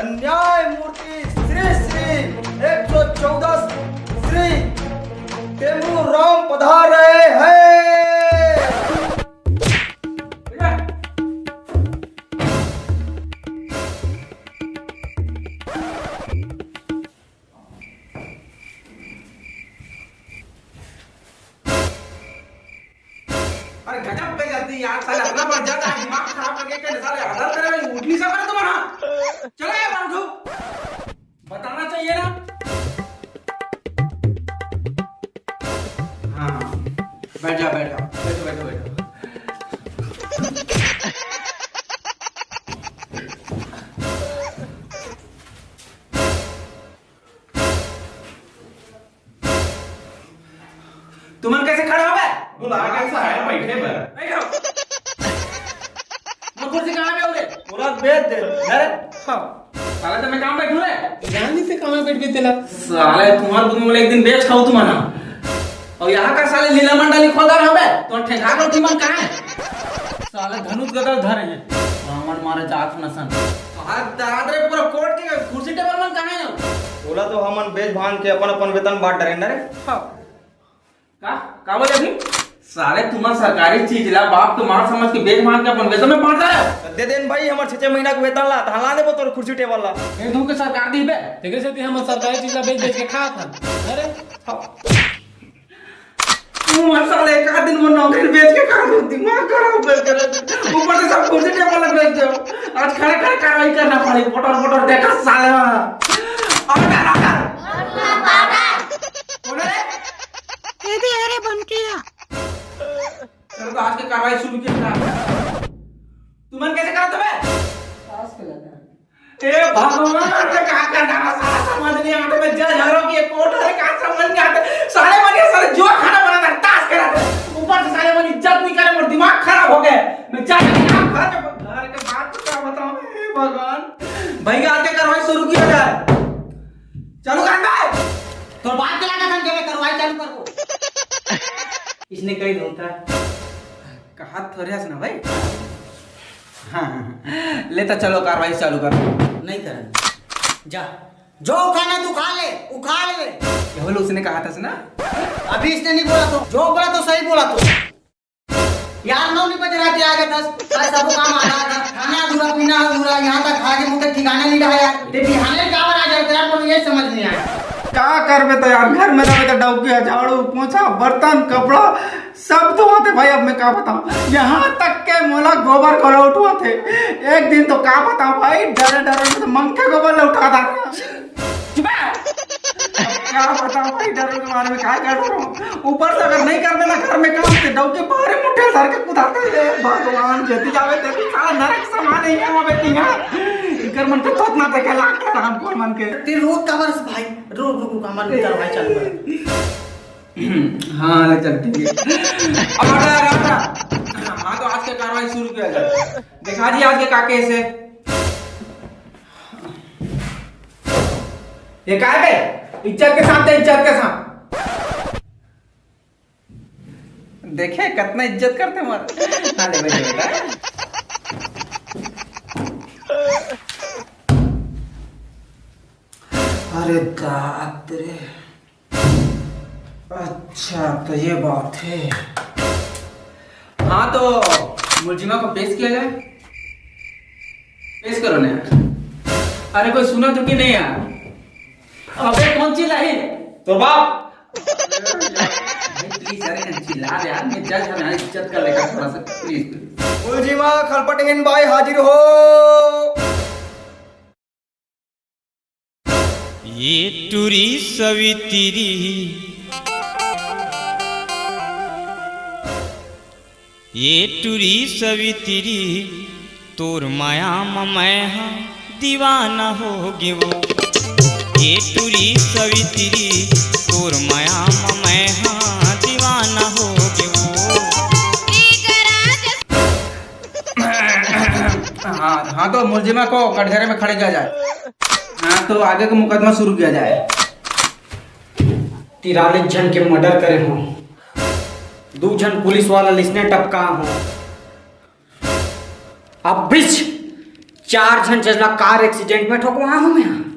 न्याय मूर्ति श्री श्री 114 श्री टेमूराम पधार रहे हैं। अरे गजब पे जाती यार, साले अपना बढ़ जाता है, दिमाग खराब करके के साले आदत करे में उठ नहीं सकते तुम्हारा। चलो यार बैठो, बताना चाहिए ना। हाँ बैठ जाओ बैठो बैठो बैठो। तुमन कैसे खड़े हो गए? बुला कैसा है बैठे पर बैठो। वो कुर्सी कहाँ पे हो गए? पूरा बेच दे अरे हाँ साले तो मैं काम बैठू रे। जानी से कहाँ बैठ गए तेला साले तुम्हारे बुद्ध में एक दिन बेच खाऊं तुम्हारा। और यहाँ का साले लीला मंडली खोदा रहा है तो ठेका रो टीमन कहाँ है? साले धनुष गदर धरे हैं रावण मारे जात नसन। हां दाद रे पूरा कोर्ट के कुर्सी टेबल मन कहाँ है? बोला तो हमन बेच भान के अपन अपन वेतन बांट डरे रे। हाँ का बोले अभी? साले तुम्हारा सरकारी चीज ला बाप तुम्हारा समझ के बेच मार के अपन वेतन में बांटता है। दे देन भाई हमर 6 महीना के वेतन ला तहला देबो तोर कुर्सी टेबल ला। ए तुम के सरकार दी बे देखे से हम सरकारी चीज ला बेच बेच के खा था। अरे तुम हर साल एक आध दिन में नौकरी बेच के खा दो, दिमाग खराब कर कर ऊपर से सब कुर्सी टेबल लग बेच दो। आज खड़े खड़े कार्रवाई करना पड़ेगी। फोटो देखा साले और क्या कौन है? अरे बंटिया चलो तो आज की कार्रवाई शुरू किया। तुमन कैसे करा तुम्हें? पास पे लगा ए भगवान ने कहा करना सारा समझ नहीं आता। मैं जज हरो की कोर्ट है कहां समझ नहीं आता। साले बने साले जो खाना बनाना ताश कराते ऊपर से साले बनी इज्जत नहीं करे और दिमाग खराब हो गए। मैं जा के काम घर के बात तो क्या बताऊं ए भगवान। भाई आज की कार्रवाई शुरू किया जाए। चलो कर भाई तो बात के लगा था करवाई चालू कर को इसने कही होता कहा थोड़े ना भाई। हाँ लेता चलो कार्रवाई चालू कर। नहीं करेंगे जा जो खाना तू खा ले उखाड़ ले। केवल उसने कहा था ना। अभी इसने नहीं बोला तो जो बोला तो सही बोला तो यार 9 बजे रात आ गए 10 सब काम आ रहा था। खाना अधूरा पीना अधूरा यहाँ तक खा के मुझे ठिकाना नहीं रहा यार। ते बिहाने का आ जाए तेरा को ये समझ नहीं आया क्या करबे तो यार घर में रहे तो डौकी झाड़ू पोछा बर्तन कपड़ा सब धोते भाई। अब मैं क्या बताऊं यहाँ तक के मोला गोबर को उठवा थे। एक दिन तो क्या बताऊं भाई डरे डरे में तो मंके गोबर उठा था। क्या बताऊं भाई डर के बारे में क्या कर रहा हूँ। ऊपर से अगर नहीं कर देना घर में काम से डौके बाहर मुठ्ठे धर के कुदाते हैं। भगवान जेती जावे तेरी साला नरक समान ही है वो बेटियां। इकर मन के तोतना देखे लाग के हम कौन मन के ते रोज का बरस भाई रोज का मन करवाई चालू कर। हाँ ले चल ठीक है। अब हाँ तो आज के कार्रवाई शुरू किया जाए। दिखा दी आज के का केस है। ये क्या है इज्जत के साथ इज्जत के साथ देखे कितना इज्जत करते हमारे। हाँ ले बेटा अरे दाद रे। अच्छा तो ये बात है। हाँ तो मुलजिमा को पेश किया जाए। पेश करो ना यार। अरे कोई सुना तो कि नहीं यार। अबे कौन चिल्ला है? तो बाप प्लीज अरे चिल्ला दे यार। मैं जज हमारी इज्जत कर लेगा थोड़ा सा प्लीज। मुलजिमा खलपटहीन भाई हाजिर हो। ये टूरी सवितिरी ये टूरी सवितिरी तोर माया मैं दीवाना होगी वो। ये टूरी सवितिरी तोर माया मैं दीवाना होगी वो। हाँ तो मुलजिमा को कटघरे में खड़े किया जाए। हाँ तो आगे का मुकदमा शुरू किया जाए। 43 जन के मर्डर करे हो 2 जन पुलिस वाला लिसने टपका हो अब बीच 4 जन चला कार एक्सीडेंट में ठोकवा हूँ मैं।